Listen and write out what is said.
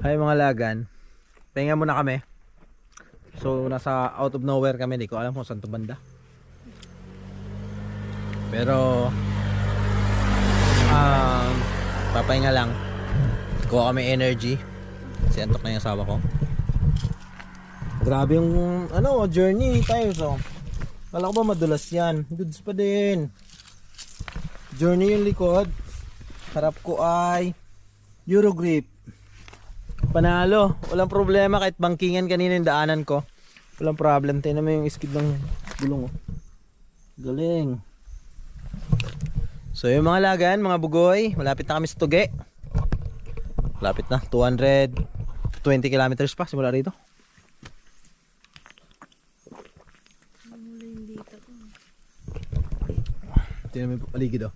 Hay mga lagan, pahinga muna kami. So nasa out of nowhere kami, di ko alam kung saan to banda. Pero papahinga lang. Kuha kami energy. Kasi antok na yung asawa ko. Grabe yung journey tayo. So kala ko ba madulas yan? Goods pa din. Journey yung likod. Harap ko ay Eurogrip. Panalo, walang problema kahit bangkingan kanina yung daanan ko. Walang problem. Tingnan mo yung skid ng gulong. Galing. So yung mga lagan, mga bugoy, malapit na kami sa Tuge. Malapit na, 220 kilometers pa simula rito. Tingnan mo yung paligid oh.